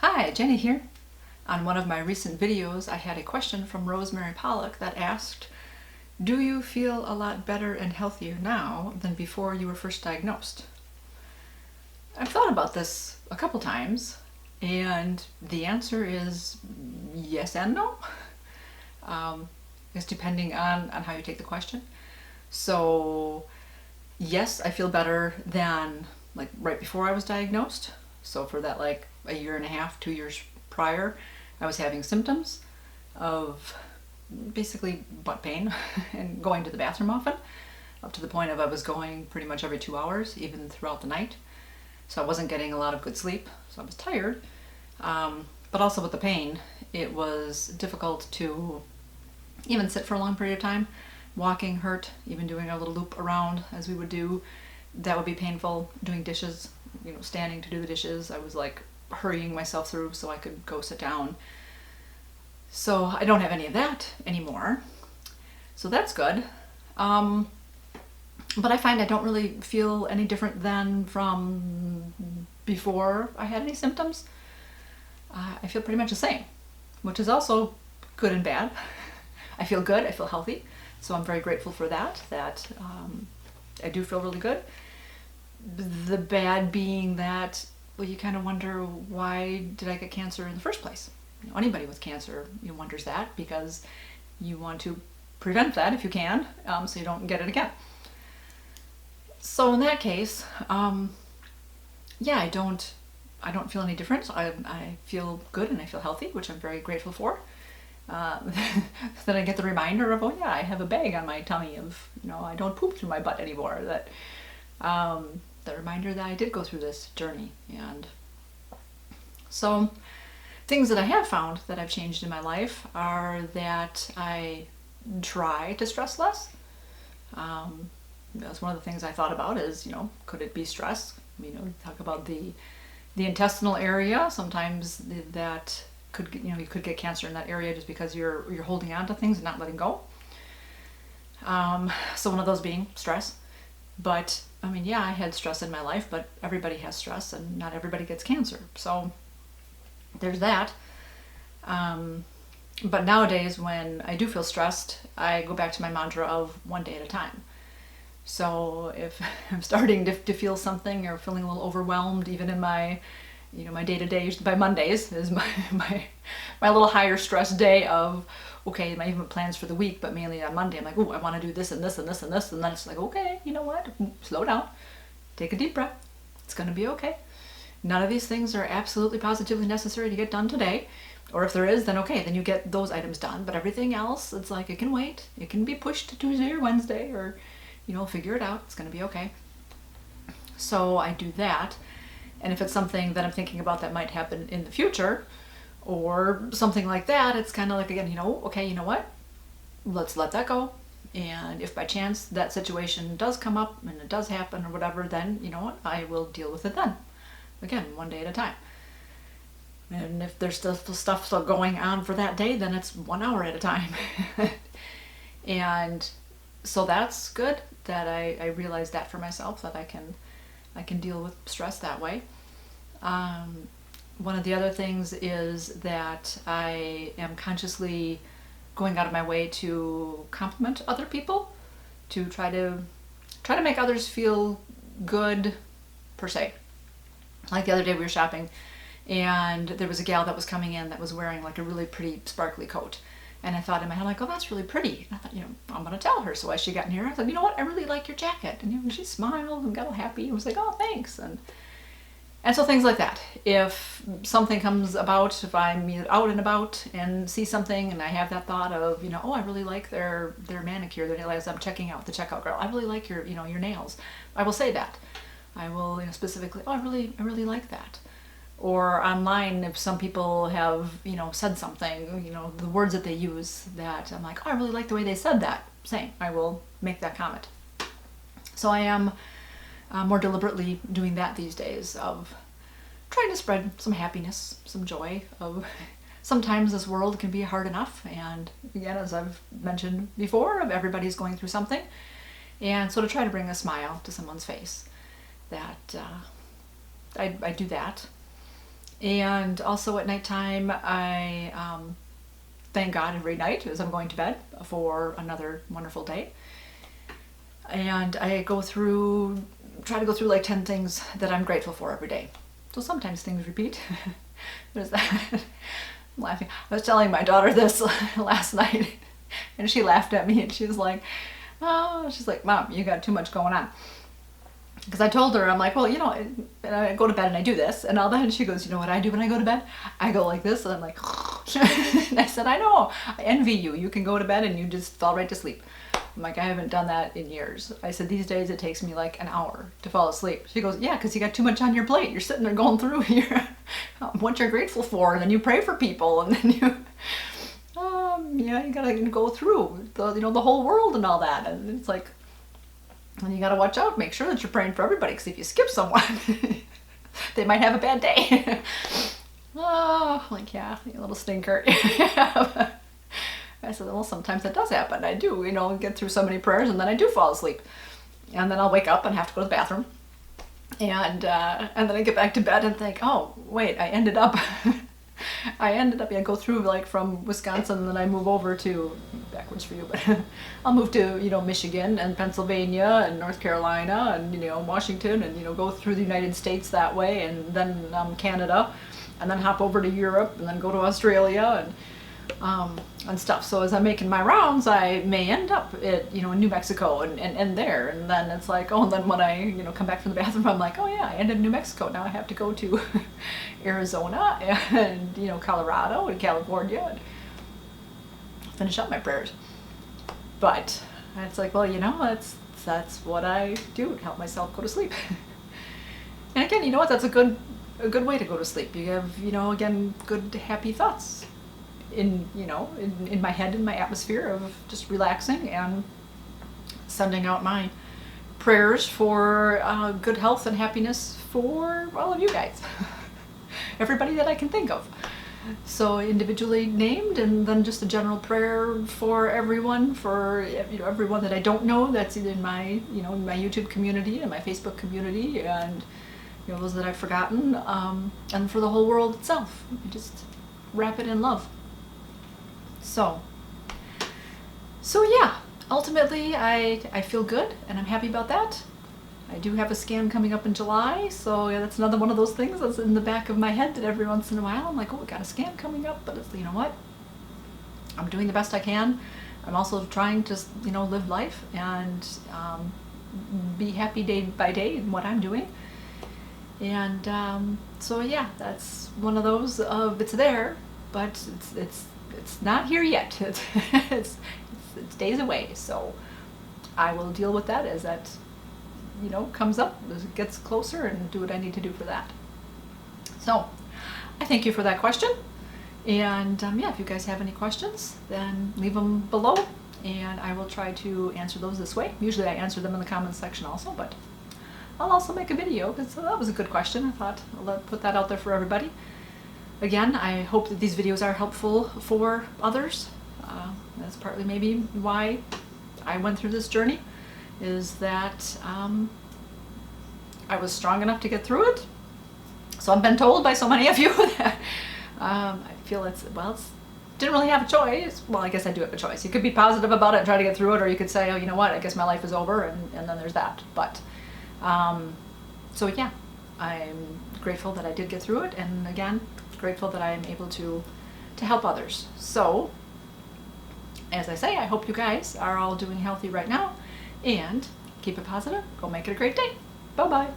Hi, Jenny here. On one of my recent videos, I had a question from Rosemarry that asked, do you feel a lot better and healthier now than before you were first diagnosed? I've thought about this a couple times, and the answer is yes and no. It's depending on how you take the question. So, yes, I feel better than like right before I was diagnosed. So for that like a year and a half, 2 years prior, I was having symptoms of basically butt pain and going to the bathroom often, up to the point of I was going pretty much every 2 hours, even throughout the night. So I wasn't getting a lot of good sleep, so I was tired. But also with the pain, it was difficult to even sit for a long period of time. Walking hurt, even doing a little loop around as we would do, that would be painful. Doing dishes, standing to do the dishes, I was like hurrying myself through so I could go sit down. So I don't have any of that anymore. So that's good. But I find I don't really feel any different than from before I had any symptoms. I feel pretty much the same, which is also good and bad. I feel good, I feel healthy, so I'm very grateful for that I do feel really good. The bad being that, well, you kind of wonder, why did I get cancer in the first place? Anybody with cancer wonders that, because you want to prevent that if you can, so you don't get it again. So in that case, yeah, I don't feel any difference. I feel good and I feel healthy, which I'm very grateful for. Then I get the reminder of, oh yeah, I have a bag on my tummy of, I don't poop through my butt anymore. That the reminder that I did go through this journey. And so things that I have found that I've changed in my life are that I try to stress less. That's one of the things I thought about is, could it be stress? Talk about the intestinal area. Sometimes that could, you could get cancer in that area just because you're holding on to things and not letting go. So one of those being stress. But yeah, I had stress in my life, but everybody has stress and not everybody gets cancer. So there's that. But nowadays when I do feel stressed, I go back to my mantra of one day at a time. So if I'm starting to feel something or feeling a little overwhelmed, even in my my day-to-day, by Mondays is my little higher stress day of, okay, my even plans for the week, but mainly on Monday, I'm like, oh, I want to do this and this and this and this, and then it's like, okay, you know what, slow down, take a deep breath, it's going to be okay. None of these things are absolutely positively necessary to get done today, or if there is, then okay, then you get those items done, but everything else, it's like, it can wait, it can be pushed to Tuesday or Wednesday, or figure it out, it's going to be okay. So I do that. And if it's something that I'm thinking about that might happen in the future or something like that, it's kind of like, again, okay, you know what? Let's let that go. And if by chance that situation does come up and it does happen or whatever, then you know what? I will deal with it then. Again, one day at a time. And if there's still stuff still going on for that day, then it's 1 hour at a time. And so that's good that I realized that for myself, that I can deal with stress that way. One of the other things is that I am consciously going out of my way to compliment other people, to try to make others feel good, per se. Like the other day we were shopping, and there was a gal that was coming in that was wearing like a really pretty sparkly coat. And I thought in my head, like, oh, that's really pretty. And I thought, I'm going to tell her. So as she got near, I thought, you know what, I really like your jacket. And she smiled and got all happy and was like, oh, thanks. And so things like that. If something comes about, if I'm out and about and see something and I have that thought of, oh, I really like their manicure, their nails, I'm checking out the checkout girl. I really like your, your nails. I will say that. I will, specifically, oh, I really like that. Or online, if some people have, said something, the words that they use that I'm like, oh, I really like the way they said that. Same, I will make that comment. So I am more deliberately doing that these days, of trying to spread some happiness, some joy. Of sometimes this world can be hard enough, and again, as I've mentioned before, everybody's going through something, and so to try to bring a smile to someone's face, that I do that. And also at nighttime, I thank God every night as I'm going to bed for another wonderful day. And I try to go through like 10 things that I'm grateful for every day. So sometimes things repeat. There's that. I'm laughing. I was telling my daughter this last night, and she laughed at me, and she was like, "Oh," she's like, "Mom, you got too much going on." Because I told her, I'm like, well, and I go to bed and I do this and all that. And she goes, you know what I do when I go to bed? I go like this, and I'm like, and I said, I know, I envy you. You can go to bed and you just fall right to sleep. I'm like, I haven't done that in years. I said, these days it takes me like an hour to fall asleep. She goes, yeah, because you got too much on your plate. You're sitting there going through what you're grateful for, and then you pray for people, and then you gotta go through the whole world and all that. And it's like, and you gotta watch out, make sure that you're praying for everybody, because if you skip someone, they might have a bad day. Oh, like, yeah, you little stinker. I said, well, sometimes that does happen. I do, get through so many prayers, and then I do fall asleep. And then I'll wake up and have to go to the bathroom. And then I get back to bed and think, oh, wait, I ended up go through like from Wisconsin, and then I move over to, backwards for you, but I'll move to, Michigan and Pennsylvania and North Carolina and, Washington, and, go through the United States that way, and then Canada, and then hop over to Europe, and then go to Australia and stuff. So as I'm making my rounds, I may end up at, in New Mexico and there, and then it's like, oh, and then when I, come back from the bathroom, I'm like, oh yeah, I ended in New Mexico. Now I have to go to Arizona and, Colorado and California and finish up my prayers. But it's like, well, that's what I do to help myself go to sleep. And again, you know what? That's a good way to go to sleep. You have, again, good happy thoughts in my head, in my atmosphere of just relaxing and sending out my prayers for good health and happiness for all of you guys. Everybody that I can think of. So individually named, and then just a general prayer for everyone, everyone that I don't know, that's either in my, in my YouTube community and my Facebook community, and those that I've forgotten, and for the whole world itself. Just wrap it in love. So yeah, ultimately I feel good, and I'm happy about that. I do have a scan coming up in July, so yeah, that's another one of those things that's in the back of my head that every once in a while I'm like, oh, we got a scan coming up, but it's, you know what? I'm doing the best I can. I'm also trying to, live life and be happy day by day in what I'm doing. And so yeah, that's one of those of it's there, but it's not here yet. It's days away, so I will deal with that as that comes up, as it gets closer, and do what I need to do for that. So I thank you for that question, and yeah, if you guys have any questions, then leave them below, and I will try to answer those this way. Usually I answer them in the comments section also, but I'll also make a video, because that was a good question. I thought I'll put that out there for everybody. Again, I hope that these videos are helpful for others. That's partly maybe why I went through this journey, is that I was strong enough to get through it. So I've been told by so many of you that I feel didn't really have a choice. Well, I guess I do have a choice. You could be positive about it and try to get through it, or you could say, oh, you know what, I guess my life is over, and then there's that. But, so yeah, I'm grateful that I did get through it, and again, grateful that I am able to help others. So, as I say, I hope you guys are all doing healthy right now, and keep it positive. Go make it a great day. Bye-bye.